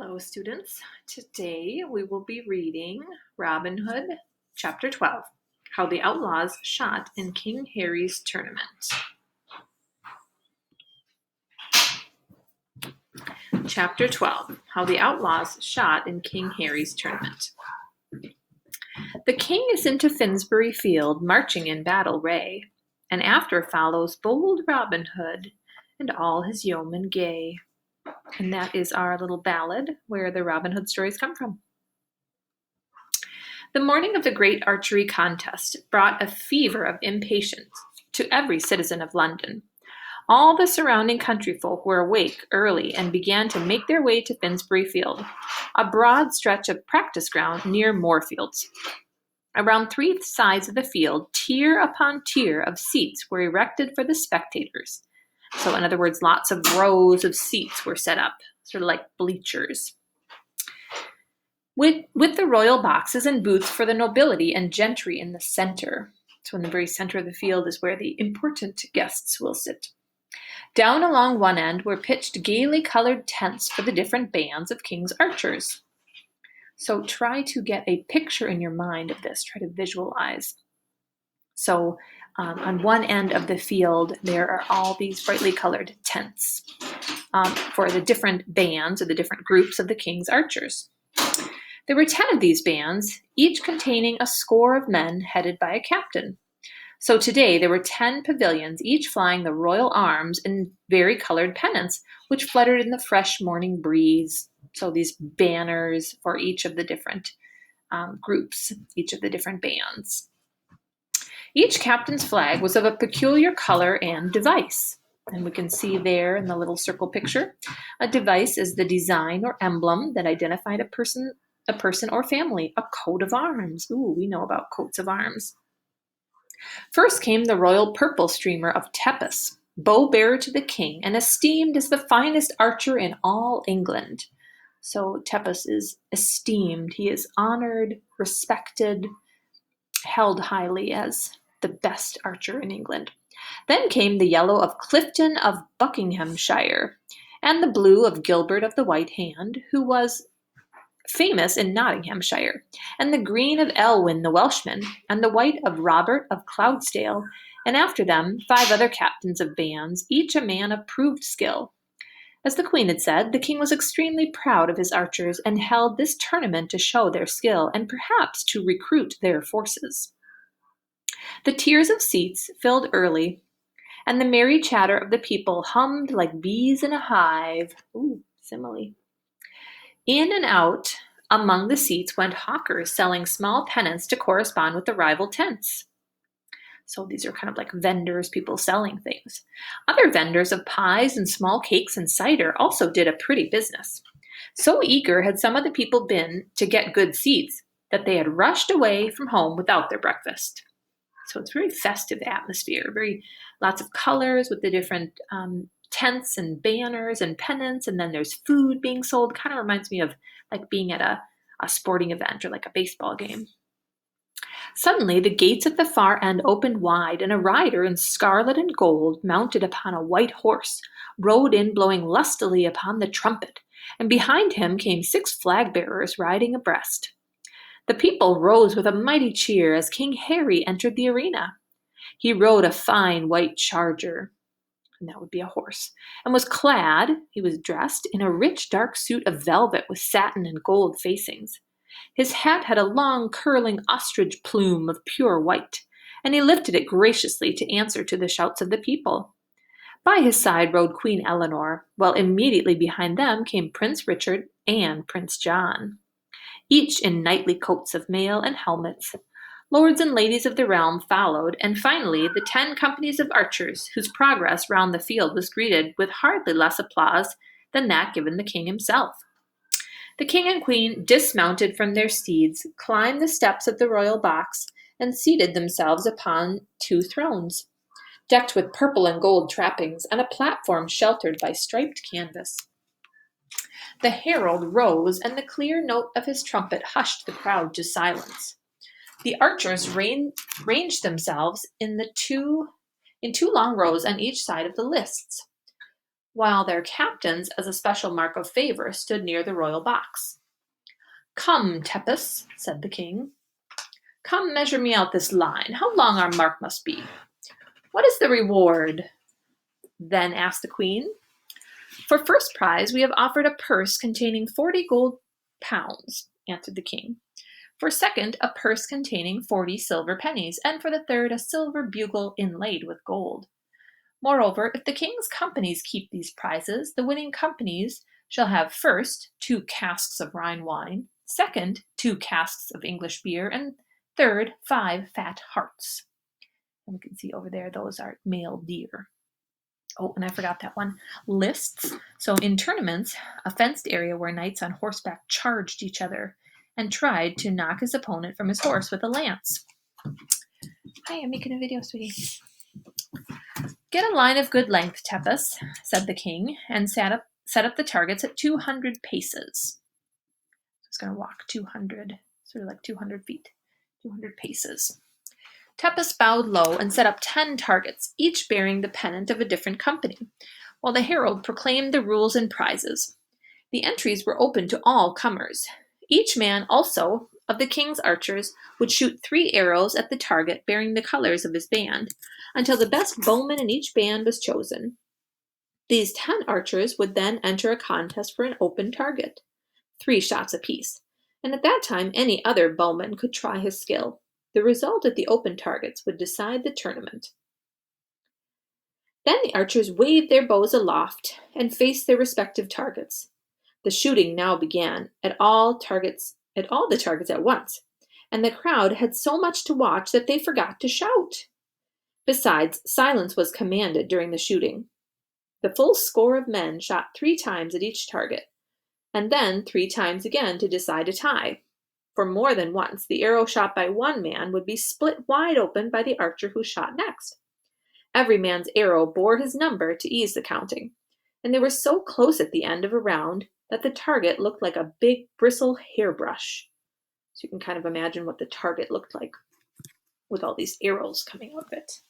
Hello, students. Today we will be reading Robin Hood, Chapter 12, How the Outlaws Shot in King Harry's Tournament. Chapter 12, How the Outlaws Shot in King Harry's Tournament. The king is into Finsbury Field, marching in battle ray, and after follows bold Robin Hood, and all his yeomen gay. And that is our little ballad where the Robin Hood stories come from. The morning of the great archery contest brought a fever of impatience to every citizen of London. All the surrounding country folk were awake early and began to make their way to Finsbury Field, a broad stretch of practice ground near Moorfields. Around three sides of the field, tier upon tier of seats were erected for the spectators. So, in other words, lots of rows of seats were set up, sort of like bleachers. With the royal boxes and booths for the nobility and gentry in the center. So in the very center of the field is where the important guests will sit. Down along one end were pitched gaily colored tents for the different bands of king's archers. So try to get a picture in your mind of this. Try to visualize. So on one end of the field, there are all these brightly colored tents for the different bands or the different groups of the king's archers. There were 10 of these bands, each containing a score of men headed by a captain. So today there were 10 pavilions, each flying the royal arms in vari-colored pennants, which fluttered in the fresh morning breeze. So these banners for each of the different groups, each of the different bands. Each captain's flag was of a peculiar color and device. And we can see there in the little circle picture, a device is the design or emblem that identified a person or family, a coat of arms. Ooh, we know about coats of arms. First came the royal purple streamer of Tepus, bow-bearer to the king, and esteemed as the finest archer in all England. So Tepus is esteemed. He is honored, respected, held highly as the best archer in England. Then came the yellow of Clifton of Buckinghamshire, and the blue of Gilbert of the White Hand, who was famous in Nottinghamshire, and the green of Elwyn the Welshman, and the white of Robert of Cloudsdale, and after them 5 other captains of bands, each a man of proved skill. As the queen had said, the king was extremely proud of his archers, and held this tournament to show their skill, and perhaps to recruit their forces. The tiers of seats filled early, and the merry chatter of the people hummed like bees in a hive. Ooh, simile. In and out among the seats went hawkers selling small pennants to correspond with the rival tents. So these are kind of like vendors, people selling things. Other vendors of pies and small cakes and cider also did a pretty business. So eager had some of the people been to get good seats that they had rushed away from home without their breakfast. So it's very festive atmosphere, very lots of colors with the different tents and banners and pennants, and then there's food being sold. Kind of reminds me of like being at a sporting event or like a baseball game. Suddenly the gates at the far end opened wide, and a rider in scarlet and gold, mounted upon a white horse, rode in blowing lustily upon the trumpet, and behind him came 6 flag-bearers riding abreast. The people rose with a mighty cheer as King Harry entered the arena. He rode a fine white charger, and that would be a horse, and he was dressed in a rich dark suit of velvet with satin and gold facings. His hat had a long curling ostrich plume of pure white, and he lifted it graciously to answer to the shouts of the people. By his side rode Queen Eleanor, while immediately behind them came Prince Richard and Prince John, each in knightly coats of mail and helmets. Lords and ladies of the realm followed, and finally the 10 companies of archers, whose progress round the field was greeted with hardly less applause than that given the king himself. The king and queen dismounted from their steeds, climbed the steps of the royal box, and seated themselves upon 2 thrones, decked with purple and gold trappings, and a platform sheltered by striped canvas. The herald rose, and the clear note of his trumpet hushed the crowd to silence. The archers ranged themselves in 2 long rows on each side of the lists. while their captains, as a special mark of favor, stood near the royal box. "Come, Tepus," said the king. "Come, measure me out this line. How long our mark must be?" "What is the reward?" then asked the queen. "For first prize we have offered a purse containing 40 gold pounds," answered the king. "For second, a purse containing 40 silver pennies, and for the third, a silver bugle inlaid with gold. Moreover, if the king's companies keep these prizes, the winning companies shall have first 2 casks of Rhine wine, second 2 casks of English beer, and third 5 fat harts." And we can see over there, those are male deer. Oh, and I forgot that one. Lists. So in tournaments, a fenced area where knights on horseback charged each other and tried to knock his opponent from his horse with a lance. Hi, I'm making a video, sweetie. "Get a line of good length, Tepus," said the king, and set up the targets at 200 paces. It's going to walk 200, sort of like 200 feet, 200 paces. Tepus bowed low and set up 10 targets, each bearing the pennant of a different company, while the herald proclaimed the rules and prizes. The entries were open to all comers. Each man also of the king's archers would shoot 3 arrows at the target bearing the colors of his band, until the best bowman in each band was chosen. These 10 archers would then enter a contest for an open target, 3 shots apiece, and at that time any other bowman could try his skill. The result at the open targets would decide the tournament. Then the archers waved their bows aloft and faced their respective targets. The shooting now began at all the targets at once, and the crowd had so much to watch that they forgot to shout. Besides, silence was commanded during the shooting. The full score of men shot 3 times at each target, and then 3 times again to decide a tie. For more than once, the arrow shot by one man would be split wide open by the archer who shot next. Every man's arrow bore his number to ease the counting, and they were so close at the end of a round that the target looked like a big bristle hairbrush. So you can kind of imagine what the target looked like with all these arrows coming out of it.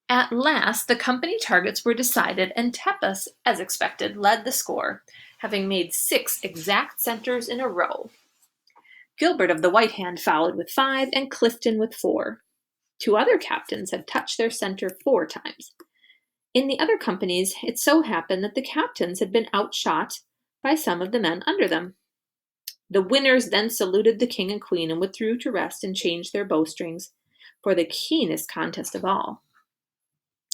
At last, the company targets were decided, and Tepus, as expected, led the score, having made 6 exact centers in a row. Gilbert of the White Hand followed with 5, and Clifton with 4. 2 other captains had touched their center 4 times. In the other companies, it so happened that the captains had been outshot by some of the men under them. The winners then saluted the king and queen and withdrew to rest and changed their bowstrings for the keenest contest of all.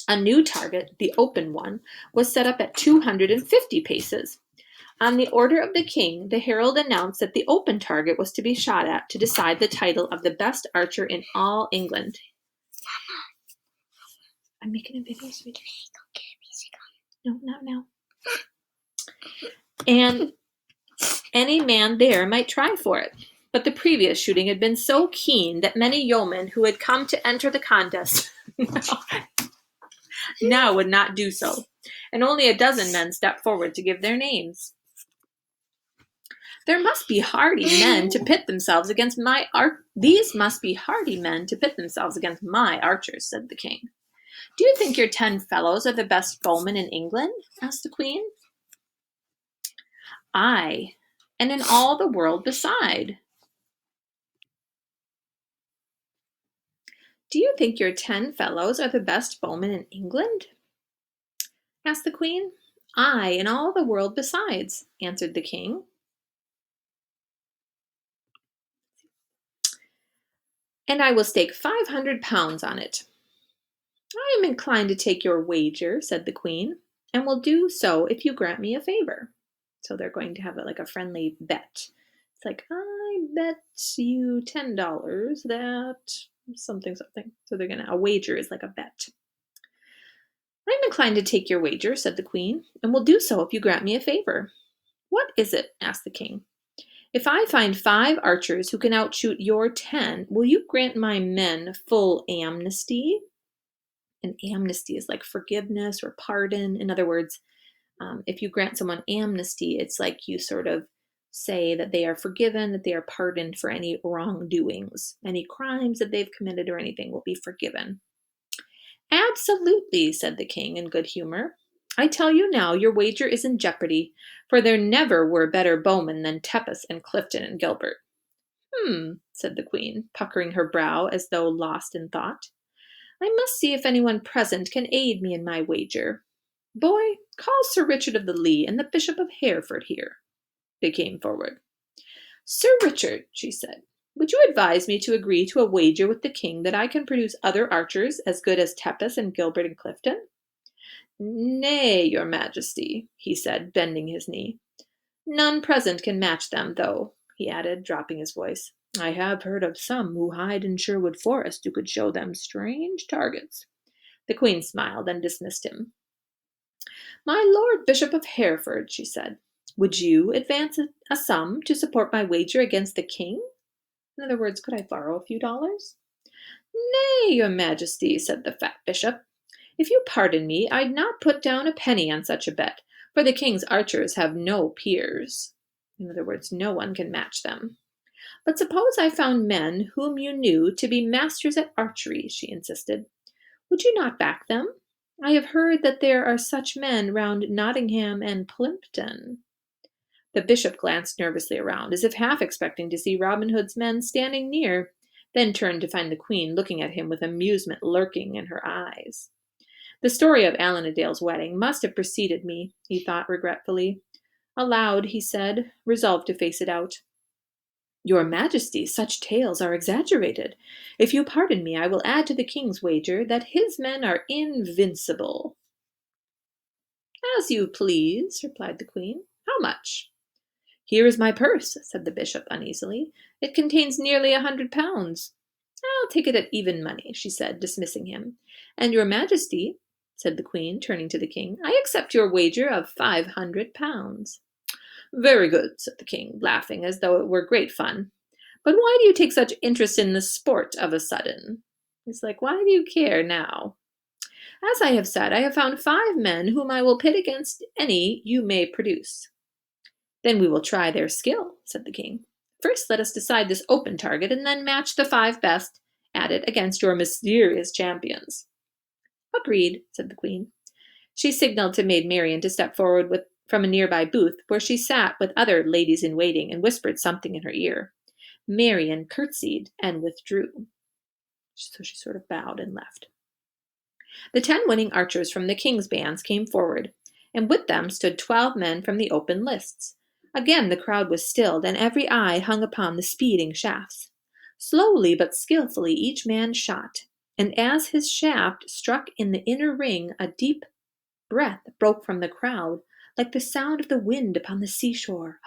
A new target, the open one, was set up at 250 paces. On the order of the king, the herald announced that the open target was to be shot at to decide the title of the best archer in all England. I'm making a video, sweetie. No, not now. And any man there might try for it. But the previous shooting had been so keen that many yeomen who had come to enter the contest now would not do so, and only a dozen men stepped forward to give their names. These must be hardy men to pit themselves against my archers, said the king. Do you think your 10 fellows are the best bowmen in England? Asked the queen. Aye, and in all the world beside. Do you think your 10 fellows are the best bowmen in England? Asked the queen. Aye, and all the world besides, answered the king. And I will stake 500 pounds on it. I am inclined to take your wager, said the queen, and will do so if you grant me a favor. So they're going to have like a friendly bet. It's like, I bet you $10 that something. So a wager is like a bet. I'm inclined to take your wager, said the queen, and will do so if you grant me a favor. What is it? Asked the king. If I find 5 archers who can outshoot your 10, will you grant my men full amnesty? An amnesty is like forgiveness or pardon. In other words, if you grant someone amnesty, it's like you sort of say that they are forgiven, that they are pardoned for any wrongdoings. Any crimes that they've committed or anything will be forgiven. Absolutely, said the king in good humor. I tell you now, your wager is in jeopardy, for there never were better bowmen than Tepus and Clifton and Gilbert. Said the queen, puckering her brow as though lost in thought. I must see if anyone present can aid me in my wager. Boy, call Sir Richard of the Lee and the Bishop of Hereford here. They came forward. Sir Richard, she said, would you advise me to agree to a wager with the king that I can produce other archers as good as Tepus and Gilbert and Clifton? Nay, your majesty, he said, bending his knee. None present can match them, though, he added, dropping his voice. I have heard of some who hide in Sherwood Forest who could show them strange targets. The queen smiled and dismissed him. My lord Bishop of Hereford, she said, would you advance a sum to support my wager against the king? In other words, could I borrow a few dollars? Nay, your majesty, said the fat bishop. If you pardon me, I'd not put down a penny on such a bet, for the king's archers have no peers. In other words, no one can match them. But suppose I found men whom you knew to be masters at archery, she insisted. Would you not back them? I have heard that there are such men round Nottingham and Plympton. The bishop glanced nervously around, as if half expecting to see Robin Hood's men standing near, then turned to find the queen looking at him with amusement lurking in her eyes. The story of Allan a Dale's wedding must have preceded me, he thought regretfully. Aloud, he said, resolved to face it out. Your majesty, such tales are exaggerated. If you pardon me, I will add to the king's wager that his men are invincible. As you please, replied the queen. How much? Here is my purse, said the bishop uneasily. It contains nearly 100 pounds. I'll take it at even money, she said, dismissing him. And your majesty, said the queen, turning to the king, I accept your wager of 500 pounds. Very good, said the king, laughing as though it were great fun. But why do you take such interest in the sport of a sudden? It's like, why do you care now? As I have said, I have found 5 men whom I will pit against any you may produce. Then we will try their skill, said the king. First let us decide this open target, and then match the 5 best at it against your mysterious champions. Agreed, said the queen. She signaled to Maid Marian to step forward from a nearby booth, where she sat with other ladies-in-waiting and whispered something in her ear. Marian curtsied and withdrew. So she sort of bowed and left. The 10 winning archers from the king's bands came forward, and with them stood 12 men from the open lists. Again the crowd was stilled, and every eye hung upon the speeding shafts. Slowly but skillfully each man shot, and as his shaft struck in the inner ring, a deep breath broke from the crowd, like the sound of the wind upon the seashore.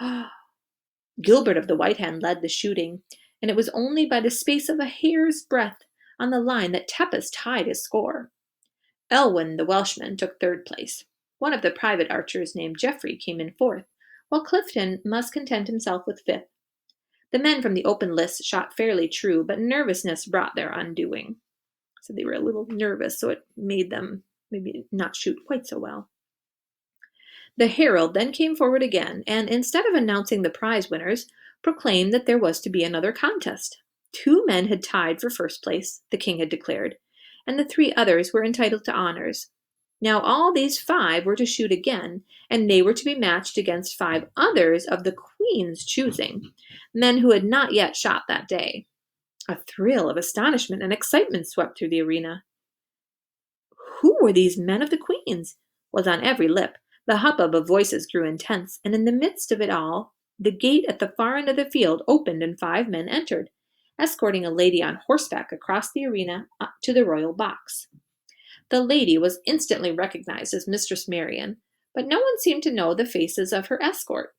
Gilbert of the White Hand led the shooting, and it was only by the space of a hair's breadth on the line that Tepus tied his score. Elwyn, the Welshman, took 3rd place. One of the private archers named Geoffrey came in 4th, while Clifton must content himself with 5th. The men from the open lists shot fairly true, but nervousness brought their undoing. So they were a little nervous, so it made them maybe not shoot quite so well. The herald then came forward again, and instead of announcing the prize winners, proclaimed that there was to be another contest. 2 men had tied for 1st place, the king had declared, and the 3 others were entitled to honors. Now all these 5 were to shoot again, and they were to be matched against 5 others of the queen's choosing, men who had not yet shot that day. A thrill of astonishment and excitement swept through the arena. Who were these men of the queen's? Was on every lip. The hubbub of voices grew intense, and in the midst of it all, the gate at the far end of the field opened and 5 men entered, escorting a lady on horseback across the arena up to the royal box. The lady was instantly recognized as Mistress Marian, but no one seemed to know the faces of her escort.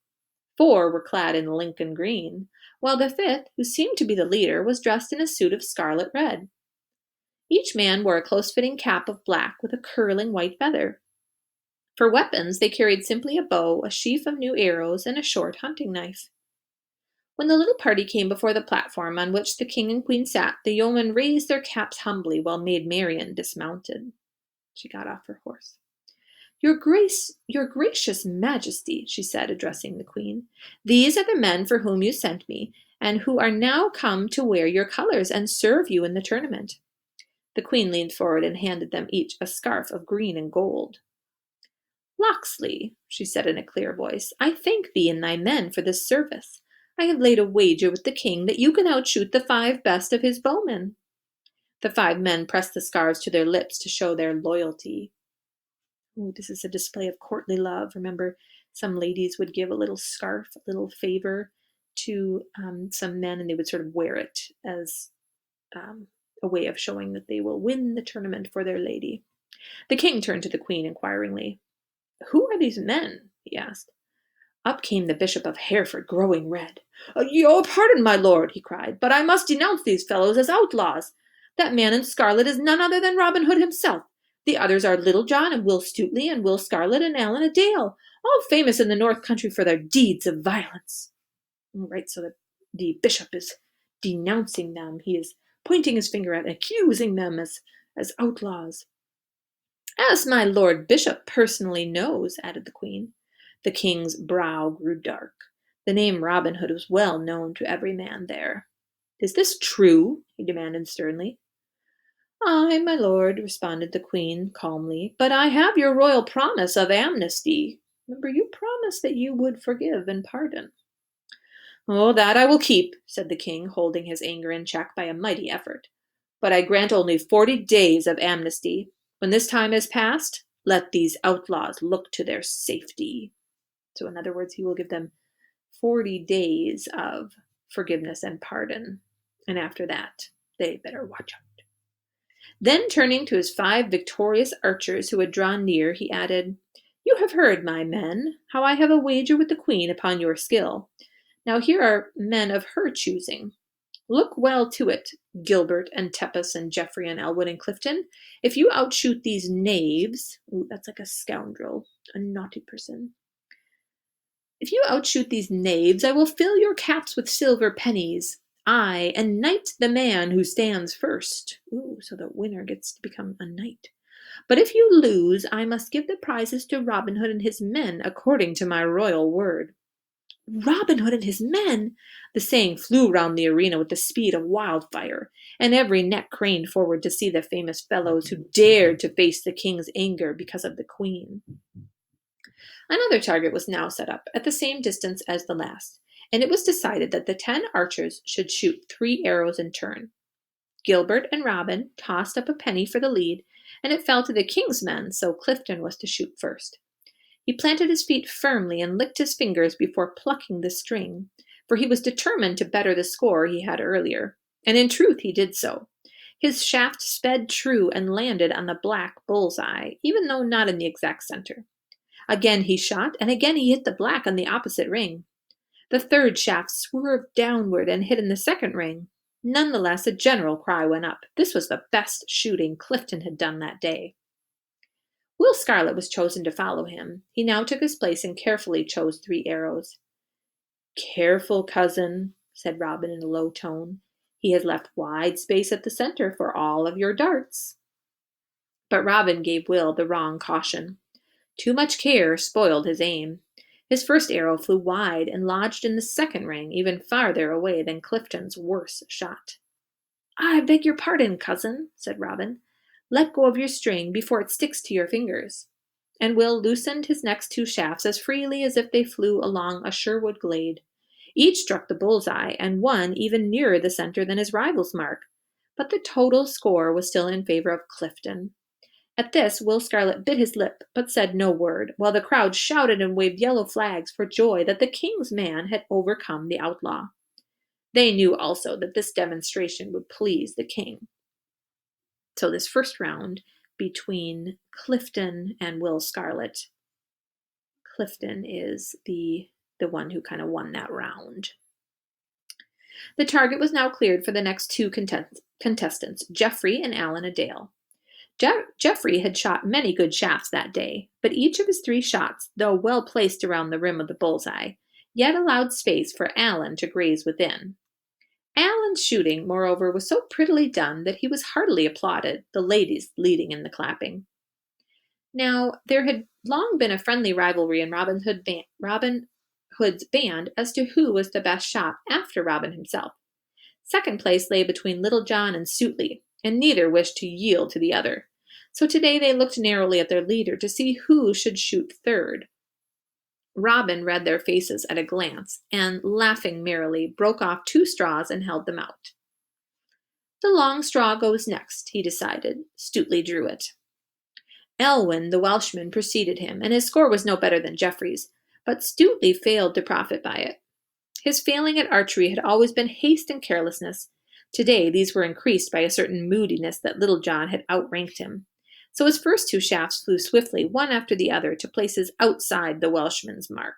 4 were clad in Lincoln green, while the 5th, who seemed to be the leader, was dressed in a suit of scarlet red. Each man wore a close-fitting cap of black with a curling white feather. For weapons, they carried simply a bow, a sheaf of new arrows, and a short hunting knife. When the little party came before the platform on which the king and queen sat, the yeomen raised their caps humbly while Maid Marian dismounted. She got off her horse. Your gracious majesty, she said, addressing the queen, these are the men for whom you sent me, and who are now come to wear your colors and serve you in the tournament. The queen leaned forward and handed them each a scarf of green and gold. Locksley, she said in a clear voice, I thank thee and thy men for this service. I have laid a wager with the king that you can outshoot the 5 best of his bowmen. The 5 men pressed the scarves to their lips to show their loyalty. Ooh, this is a display of courtly love. Remember, some ladies would give a little scarf, a little favor to some men, and they would sort of wear it as a way of showing that they will win the tournament for their lady. The king turned to the queen inquiringly. Who are these men? He asked. Up came the Bishop of Hereford, growing red. Your pardon, my lord, he cried, but I must denounce these fellows as outlaws. That man in scarlet is none other than Robin Hood himself. The others are Little John and Will Stutely and Will Scarlet and Allan a Dale, all famous in the north country for their deeds of violence. Right, so the bishop is denouncing them. He is pointing his finger at, accusing them as outlaws. As my lord bishop personally knows, added the queen. The king's brow grew dark. The name Robin Hood was well known to every man there. Is this true? He demanded sternly. Ay, my lord, responded the queen calmly, but I have your royal promise of amnesty. Remember, you promised that you would forgive and pardon. Oh, that I will keep, said the king, holding his anger in check by a mighty effort. But I grant only 40 days of amnesty. When this time is past, let these outlaws look to their safety. So, in other words, he will give them 40 days of forgiveness and pardon. And after that, they better watch out. Then, turning to his 5 victorious archers who had drawn near, he added, You have heard, my men, how I have a wager with the queen upon your skill. Now here are men of her choosing. Look well to it, Gilbert and Tepus and Geoffrey and Elwood and Clifton. If you outshoot these knaves, ooh, that's like a scoundrel, a naughty person. If you outshoot these knaves, I will fill your caps with silver pennies. I, and knight the man who stands first. Ooh, so the winner gets to become a knight. But if you lose, I must give the prizes to Robin Hood and his men, according to my royal word. Robin Hood and his men! The saying flew round the arena with the speed of wildfire, and every neck craned forward to see the famous fellows who dared to face the king's anger because of the queen. Another target was now set up, at the same distance as the last, and it was decided that the 10 archers should shoot 3 arrows in turn. Gilbert and Robin tossed up a penny for the lead, and it fell to the king's men, so Clifton was to shoot first. He planted his feet firmly and licked his fingers before plucking the string, for he was determined to better the score he had earlier, and in truth he did so. His shaft sped true and landed on the black bull's-eye, even though not in the exact center. Again he shot, and again he hit the black on the opposite ring. The 3rd shaft swerved downward and hit in the 2nd ring. Nonetheless, a general cry went up. This was the best shooting Clifton had done that day. Will Scarlet was chosen to follow him. He now took his place and carefully chose 3 arrows. Careful, cousin, said Robin in a low tone. He has left wide space at the center for all of your darts. But Robin gave Will the wrong caution. Too much care spoiled his aim. His first arrow flew wide and lodged in the 2nd ring, even farther away than Clifton's worse shot. I beg your pardon, cousin, said Robin. Let go of your string before it sticks to your fingers. And Will loosened his next 2 shafts as freely as if they flew along a Sherwood glade. Each struck the bull's-eye, and one even nearer the center than his rival's mark. But the total score was still in favor of Clifton. At this, Will Scarlet bit his lip, but said no word, while the crowd shouted and waved yellow flags for joy that the king's man had overcome the outlaw. They knew also that this demonstration would please the king. So this first round between Clifton and Will Scarlet, Clifton is the one who kind of won that round. The target was now cleared for the next 2 contestants, Geoffrey and Allan a Dale. Geoffrey had shot many good shafts that day, but each of his 3 shots, though well placed around the rim of the bull's-eye, yet allowed space for Allan to graze within. Allan's shooting, moreover, was so prettily done that he was heartily applauded, the ladies leading in the clapping. Now, there had long been a friendly rivalry in Robin Hood's band as to who was the best shot after Robin himself. 2nd place lay between Little John and Stutely, and neither wished to yield to the other. So today they looked narrowly at their leader to see who should shoot third. Robin read their faces at a glance, and, laughing merrily, broke off 2 straws and held them out. The long straw goes next, he decided. Stuteley drew it. Elwyn, the Welshman, preceded him, and his score was no better than Geoffrey's, but Stuteley failed to profit by it. His failing at archery had always been haste and carelessness. Today these were increased by a certain moodiness that Little John had outranked him. So his first 2 shafts flew swiftly, one after the other, to places outside the Welshman's mark.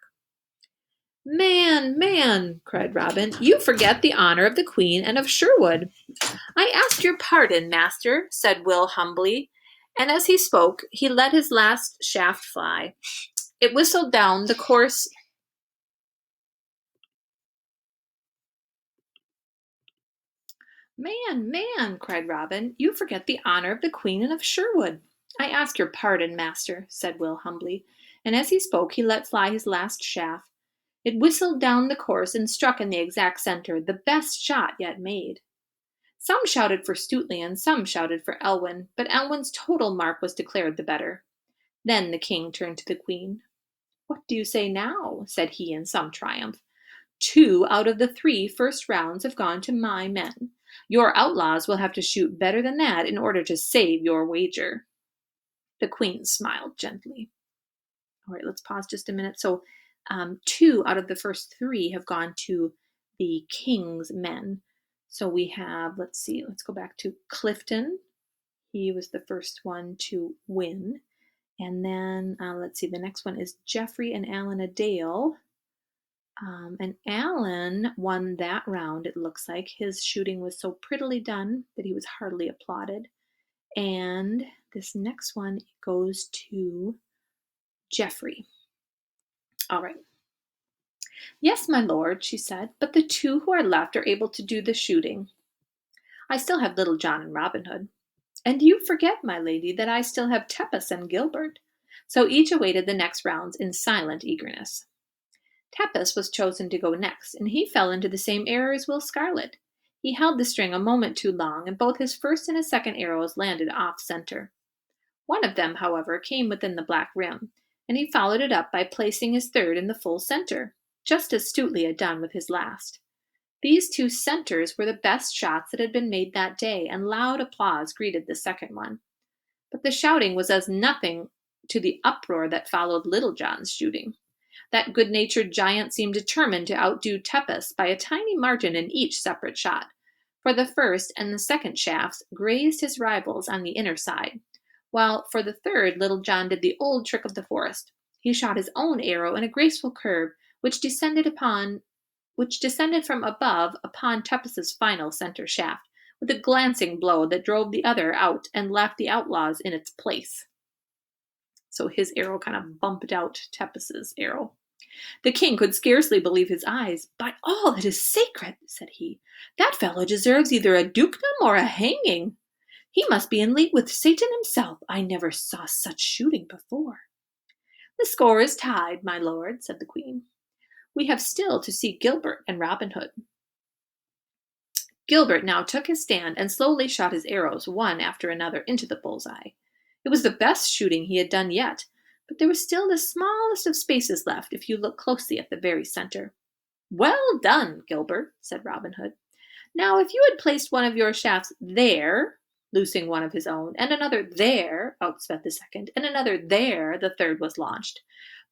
"Man, man," cried Robin, "you forget the honour of the Queen and of Sherwood." "I ask your pardon, master," said Will humbly, and as he spoke he let his last shaft fly. It whistled down the course "Man, man," cried Robin, "you forget the honour of the Queen and of Sherwood." "I ask your pardon, master," said Will humbly, and as he spoke he let fly his last shaft. It whistled down the course and struck in the exact centre, the best shot yet made. Some shouted for Stuteley and some shouted for Elwyn, but Elwyn's total mark was declared the better. Then the king turned to the Queen. "What do you say now?" said he in some triumph. "2 out of the 3 first rounds have gone to my men. Your outlaws will have to shoot better than that in order to save your wager." The Queen smiled gently. All right, let's pause just a minute. So 2 out of the first 3 have gone to the king's men. So we have, let's go back to Clifton. He was the first one to win. And then, the next one is Geoffrey and Alan a Dale. And Alan won that round, it looks like. His shooting was so prettily done that he was heartily applauded. And this next one goes to Geoffrey. All right. "Yes, my lord," she said, "but the 2 who are left are able to do the shooting. I still have Little John and Robin Hood. And you forget, my lady, that I still have Tepus and Gilbert." So each awaited the next rounds in silent eagerness. Tepus was chosen to go next, and he fell into the same error as Will Scarlet. He held the string a moment too long, and both his first and his second arrows landed off center. One of them, however, came within the black rim, and he followed it up by placing his third in the full center, just as Stuteley had done with his last. These 2 centers were the best shots that had been made that day, and loud applause greeted the second one. But the shouting was as nothing to the uproar that followed Little John's shooting. That good-natured giant seemed determined to outdo Tepus by a tiny margin in each separate shot, for the first and the second shafts grazed his rivals on the inner side, while for the third Little John did the old trick of the forest. He shot his own arrow in a graceful curve, which descended from above upon Tepus's final center shaft, with a glancing blow that drove the other out and left the outlaws in its place. So his arrow kind of bumped out Tepus's arrow. The king could scarcely believe his eyes. "By all that is sacred," said he, "that fellow deserves either a dukedom or a hanging. He must be in league with Satan himself. I never saw such shooting before." "The score is tied, my lord," said the Queen. "We have still to see Gilbert and Robin Hood." Gilbert now took his stand and slowly shot his arrows one after another into the bull's-eye. It was the best shooting he had done yet, but there was still the smallest of spaces left if you look closely at the very center. "Well done, Gilbert," said Robin Hood. "Now if you had placed one of your shafts there," loosing one of his own, "and another there," out sped the second, "and another there," the third was launched,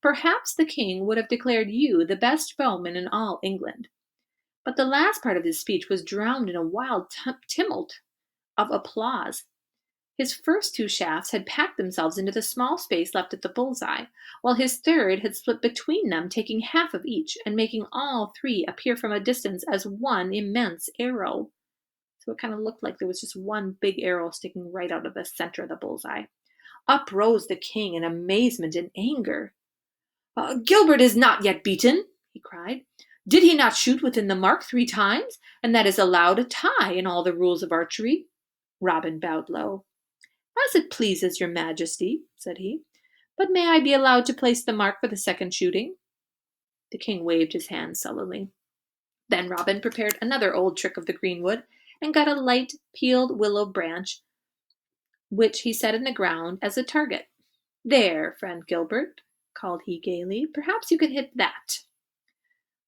"perhaps the king would have declared you the best bowman in all England." But the last part of his speech was drowned in a wild tumult of applause. His first 2 shafts had packed themselves into the small space left at the bull's-eye, while his third had split between them, taking half of each, and making all 3 appear from a distance as one immense arrow. So it kind of looked like there was just one big arrow sticking right out of the center of the bull's-eye. Up rose the king in amazement and anger. "Gilbert is not yet beaten," he cried. "Did he not shoot within the mark 3 times? And that is allowed a tie in all the rules of archery." Robin bowed low. "As it pleases your majesty," said he. "But may I be allowed to place the mark for the second shooting?" The king waved his hand sullenly. Then Robin prepared another old trick of the greenwood, and got a light peeled willow branch, which he set in the ground as a target. "There, friend Gilbert," called he gaily, "perhaps you can hit that."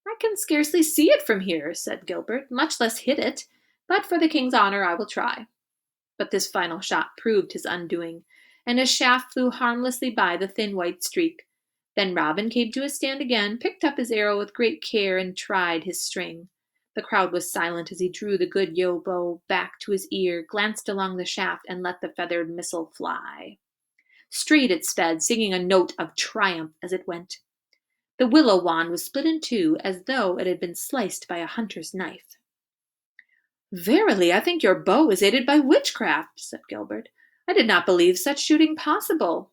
"I can scarcely see it from here," said Gilbert, "much less hit it, but for the king's honor I will try." But this final shot proved his undoing, and his shaft flew harmlessly by the thin white streak. Then Robin came to a stand again, picked up his arrow with great care, and tried his string. The crowd was silent as he drew the good yew bow back to his ear, glanced along the shaft, and let the feathered missile fly. Straight it sped, singing a note of triumph as it went. The willow wand was split in two, as though it had been sliced by a hunter's knife. "Verily, I think your bow is aided by witchcraft," said Gilbert. "I did not believe such shooting possible."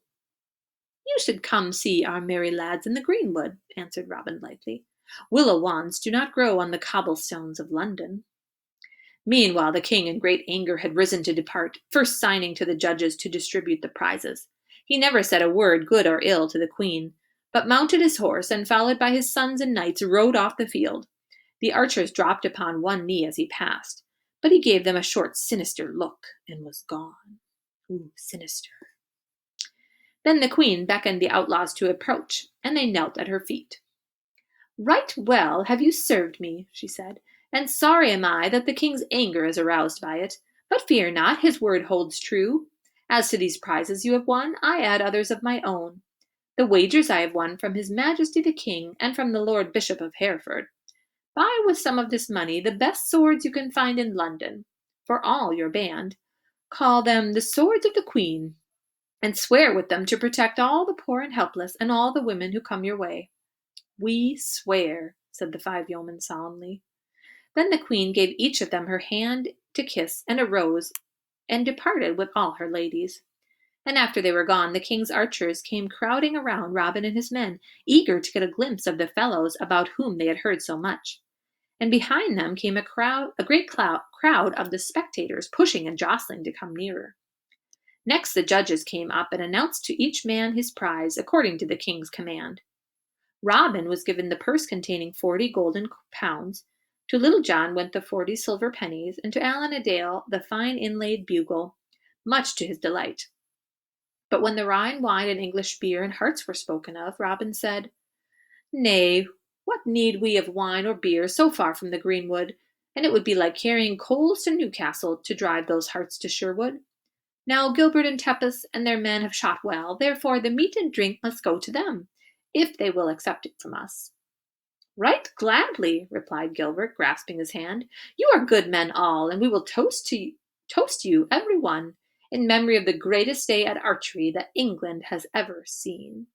"You should come see our merry lads in the greenwood," answered Robin lightly. "Willow wands do not grow on the cobblestones of London." Meanwhile the king in great anger had risen to depart, first signing to the judges to distribute the prizes. He never said a word, good or ill, to the queen, but mounted his horse, and followed by his sons and knights, rode off the field. The archers dropped upon one knee as he passed, but he gave them a short, sinister look, and was gone. Ooh, sinister. Then the queen beckoned the outlaws to approach, and they knelt at her feet. "Right well have you served me," she said, "and sorry am I that the king's anger is aroused by it. But fear not, his word holds true. As to these prizes you have won, I add others of my own. The wagers I have won from his majesty the king, and from the lord bishop of Hereford. Buy with some of this money the best swords you can find in London, for all your band. Call them the swords of the queen, and swear with them to protect all the poor and helpless, and all the women who come your way." "We swear," said the 5 yeomen solemnly. Then the queen gave each of them her hand to kiss, and arose, and departed with all her ladies. And after they were gone, the king's archers came crowding around Robin and his men, eager to get a glimpse of the fellows about whom they had heard so much. And behind them came a great crowd of the spectators, pushing and jostling to come nearer. Next the judges came up and announced to each man his prize, according to the king's command. Robin was given the purse containing 40 golden pounds, to Little John went the 40 silver pennies, and to Allan a Dale the fine inlaid bugle, much to his delight. But when the Rhine wine and English beer and hearts were spoken of, Robin said, "Nay, what need we of wine or beer so far from the greenwood? And it would be like carrying coals to Newcastle to drive those hearts to Sherwood. Now Gilbert and Tepus and their men have shot well, therefore the meat and drink must go to them, if they will accept it from us." "Right gladly," replied Gilbert, grasping his hand. "You are good men all, and we will toast you, every one, in memory of the greatest day at archery that England has ever seen."